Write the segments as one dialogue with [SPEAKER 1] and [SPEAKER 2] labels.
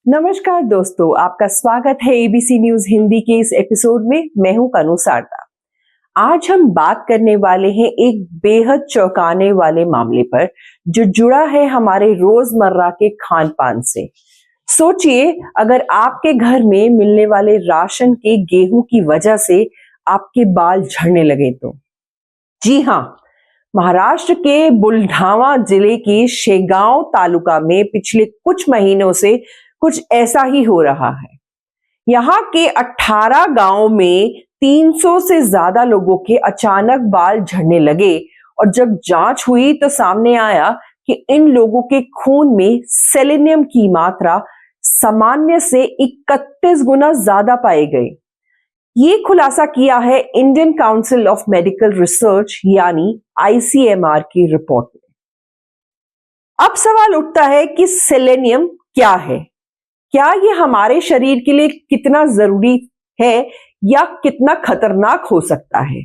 [SPEAKER 1] नमस्कार दोस्तों, आपका स्वागत है एबीसी न्यूज हिंदी के इस एपिसोड में। मैं हूं कनु सारदा। आज हम बात करने वाले हैं एक बेहद चौंकाने वाले मामले पर जो जुड़ा है हमारे रोजमर्रा के खान पान से। सोचिए, अगर आपके घर में मिलने वाले राशन के गेहूं की वजह से आपके बाल झड़ने लगे तो। जी हाँ, महाराष्ट्र के बुलढाणा जिले के शेगांव तालुका में पिछले कुछ महीनों से कुछ ऐसा ही हो रहा है। यहाँ के 18 गांवों में 300 से ज्यादा लोगों के अचानक बाल झड़ने लगे और जब जांच हुई तो सामने आया कि इन लोगों के खून में सेलेनियम की मात्रा सामान्य से 31 गुना ज्यादा पाई गई। ये खुलासा किया है Indian council of medical research यानी ICMR की रिपोर्ट में। अब सवाल उठता है कि सेलेनियम क्या है? क्या ये हमारे शरीर के लिए कितना जरूरी है या कितना खतरनाक हो सकता है?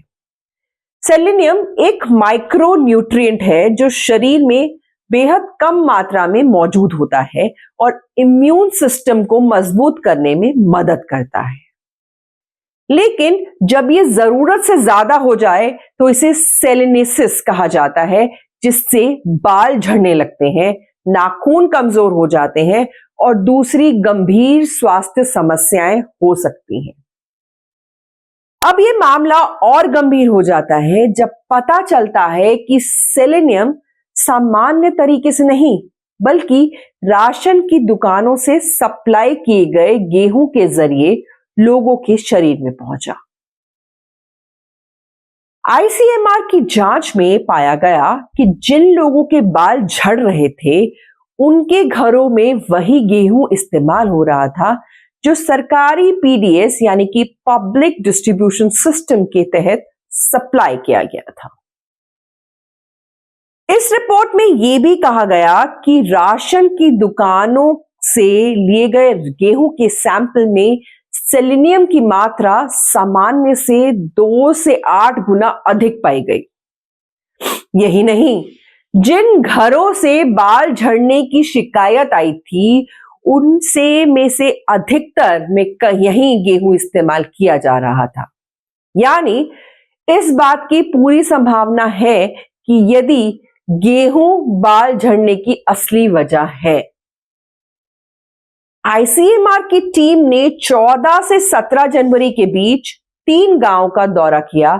[SPEAKER 1] सेलेनियम एक माइक्रो न्यूट्रिएंट है जो शरीर में बेहद कम मात्रा में मौजूद होता है और इम्यून सिस्टम को मजबूत करने में मदद करता है। लेकिन जब ये जरूरत से ज्यादा हो जाए तो इसे सेलेनिसिस कहा जाता है, जिससे बाल झड़ने लगते हैं, नाखून कमजोर हो जाते हैं और दूसरी गंभीर स्वास्थ्य समस्याएं हो सकती हैं। अब ये मामला और गंभीर हो जाता है जब पता चलता है कि सेलेनियम सामान्य तरीके से नहीं बल्कि राशन की दुकानों से सप्लाई किए गए गेहूं के जरिए लोगों के शरीर में पहुंचा। ICMR की जांच में पाया गया कि जिन लोगों के बाल झड़ रहे थे उनके घरों में वही गेहूं इस्तेमाल हो रहा था जो सरकारी PDS यानी कि पब्लिक डिस्ट्रीब्यूशन सिस्टम के तहत सप्लाई किया गया था। इस रिपोर्ट में यह भी कहा गया कि राशन की दुकानों से लिए गए गेहूं के सैंपल में सेलेनियम की मात्रा सामान्य से 2 से 8 गुना अधिक पाई गई। यही नहीं, जिन घरों से बाल झड़ने की शिकायत आई थी उनसे में से अधिकतर में यही गेहूं इस्तेमाल किया जा रहा था। यानी इस बात की पूरी संभावना है कि यदि गेहूं बाल झड़ने की असली वजह है। ICMR की टीम ने 14 से 17 जनवरी के बीच 3 गांवों का दौरा किया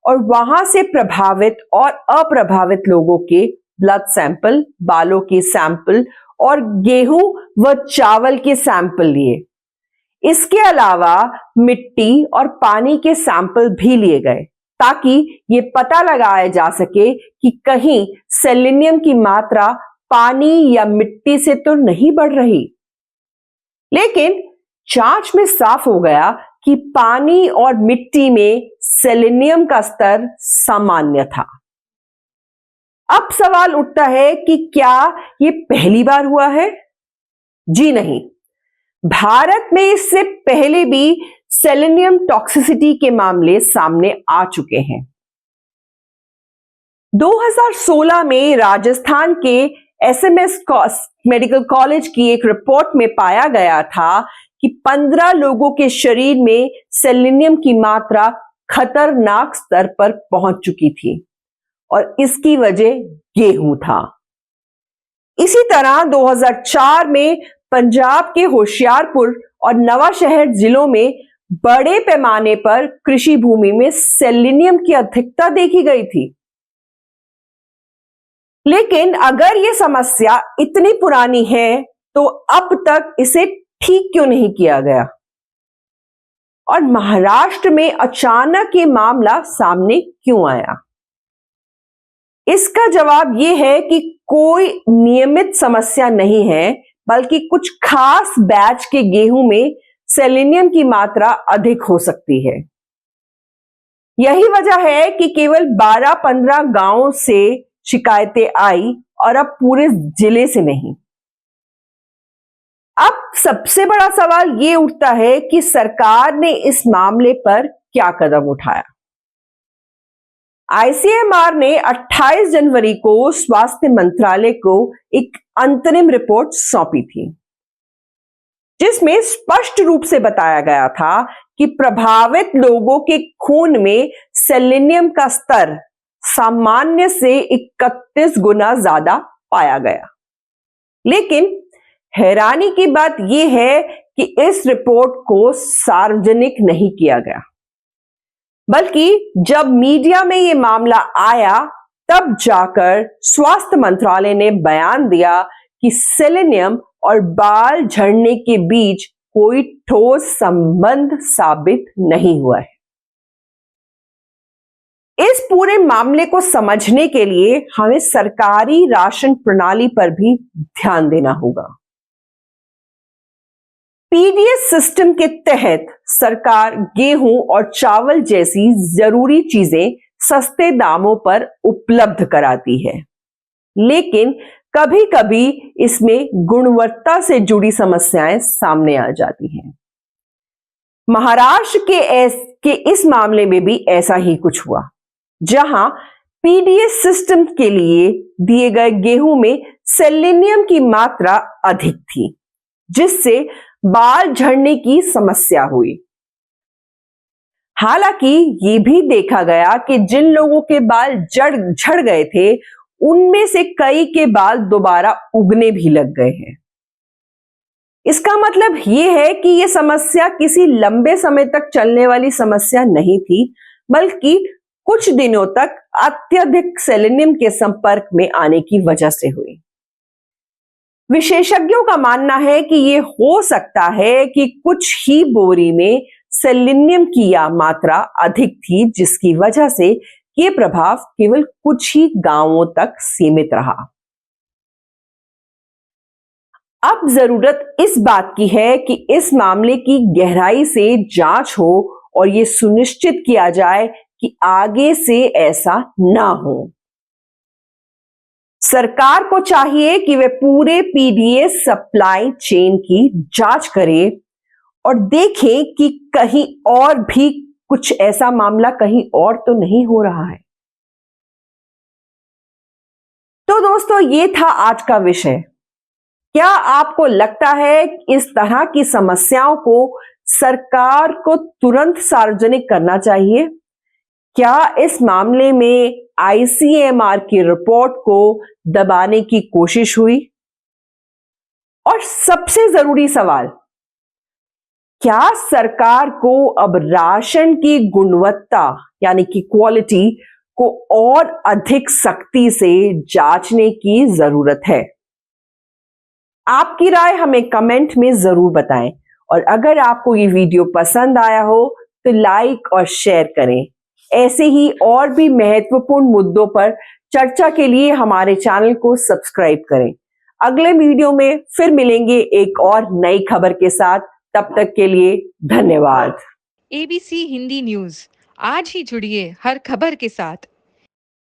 [SPEAKER 1] और वहां से प्रभावित और अप्रभावित लोगों के ब्लड सैंपल, बालों के सैंपल और गेहूं व चावल के सैंपल लिए। इसके अलावा मिट्टी और पानी के सैंपल भी लिए गए ताकि ये पता लगाया जा सके कि कहीं सेलेनियम की मात्रा पानी या मिट्टी से तो नहीं बढ़ रही। लेकिन जांच में साफ हो गया कि पानी और मिट्टी में सेलेनियम का स्तर सामान्य था। अब सवाल उठता है कि क्या यह पहली बार हुआ है? जी नहीं, भारत में इससे पहले भी सेलेनियम टॉक्सिसिटी के मामले सामने आ चुके हैं। 2016 में राजस्थान के SMS मेडिकल कॉलेज की एक रिपोर्ट में पाया गया था कि 15 लोगों के शरीर में सेलेनियम की मात्रा खतरनाक स्तर पर पहुंच चुकी थी और इसकी वजह गेहूं था। इसी तरह 2004 में पंजाब के होशियारपुर और नवाशहर जिलों में बड़े पैमाने पर कृषि भूमि में सेलेनियम की अधिकता देखी गई थी। लेकिन अगर यह समस्या इतनी पुरानी है तो अब तक इसे ठीक क्यों नहीं किया गया? और महाराष्ट्र में अचानक ये मामला सामने क्यों आया? इसका जवाब यह है कि कोई नियमित समस्या नहीं है, बल्कि कुछ खास बैच के गेहूं में सेलेनियम की मात्रा अधिक हो सकती है। यही वजह है कि केवल 12-15 गांवों से शिकायतें आई और अब पूरे जिले से नहीं। अब सबसे बड़ा सवाल यह उठता है कि सरकार ने इस मामले पर क्या कदम उठाया। ICMR ने 28 जनवरी को स्वास्थ्य मंत्रालय को एक अंतरिम रिपोर्ट सौंपी थी, जिसमें स्पष्ट रूप से बताया गया था कि प्रभावित लोगों के खून में सेलेनियम का स्तर सामान्य से 31 गुना ज्यादा पाया गया। लेकिन हैरानी की बात यह है कि इस रिपोर्ट को सार्वजनिक नहीं किया गया, बल्कि जब मीडिया में यह मामला आया तब जाकर स्वास्थ्य मंत्रालय ने बयान दिया कि सेलेनियम और बाल झड़ने के बीच कोई ठोस संबंध साबित नहीं हुआ है। इस पूरे मामले को समझने के लिए हमें सरकारी राशन प्रणाली पर भी ध्यान देना होगा। पीडीएस सिस्टम के तहत सरकार गेहूं और चावल जैसी जरूरी चीजें सस्ते दामों पर उपलब्ध कराती है, लेकिन कभी कभी इसमें गुणवत्ता से जुड़ी समस्याएं सामने आ जाती हैं। महाराष्ट्र के इस मामले में भी ऐसा ही कुछ हुआ, जहां पीडीएस सिस्टम के लिए दिए गए गेहूं में सेलेनियम की मात्रा अधिक थी, जिससे बाल झड़ने की समस्या हुई। हालांकि यह भी देखा गया कि जिन लोगों के बाल झड़ गए थे, उनमें से कई के बाल दोबारा उगने भी लग गए हैं। इसका मतलब यह है कि यह समस्या किसी लंबे समय तक चलने वाली समस्या नहीं थी, बल्कि कुछ दिनों तक अत्यधिक सेलेनियम के संपर्क में आने की वजह से हुई। विशेषज्ञों का मानना है कि यह हो सकता है कि कुछ ही बोरी में सेलेनियम की यह मात्रा अधिक थी, जिसकी वजह से यह प्रभाव केवल कुछ ही गांवों तक सीमित रहा। अब जरूरत इस बात की है कि इस मामले की गहराई से जांच हो और यह सुनिश्चित किया जाए कि आगे से ऐसा ना हो। सरकार को चाहिए कि वे पूरे पीडीएस सप्लाई चेन की जांच करे और देखें कि कहीं और भी कुछ ऐसा मामला कहीं और तो नहीं हो रहा है। तो दोस्तों, ये था आज का विषय। क्या आपको लगता है कि इस तरह की समस्याओं को सरकार को तुरंत सार्वजनिक करना चाहिए? क्या इस मामले में आईसीएमआर की रिपोर्ट को दबाने की कोशिश हुई? और सबसे जरूरी सवाल, क्या सरकार को अब राशन की गुणवत्ता यानी कि क्वालिटी को और अधिक सख्ती से जांचने की जरूरत है? आपकी राय हमें कमेंट में जरूर बताएं और अगर आपको ये वीडियो पसंद आया हो तो लाइक और शेयर करें। ऐसे ही और भी महत्वपूर्ण मुद्दों पर चर्चा के लिए हमारे चैनल को सब्सक्राइब करें। अगले वीडियो में फिर मिलेंगे एक और नई खबर के साथ। तब तक के लिए धन्यवाद।
[SPEAKER 2] एबीसी हिंदी न्यूज, आज ही जुड़िए हर खबर के साथ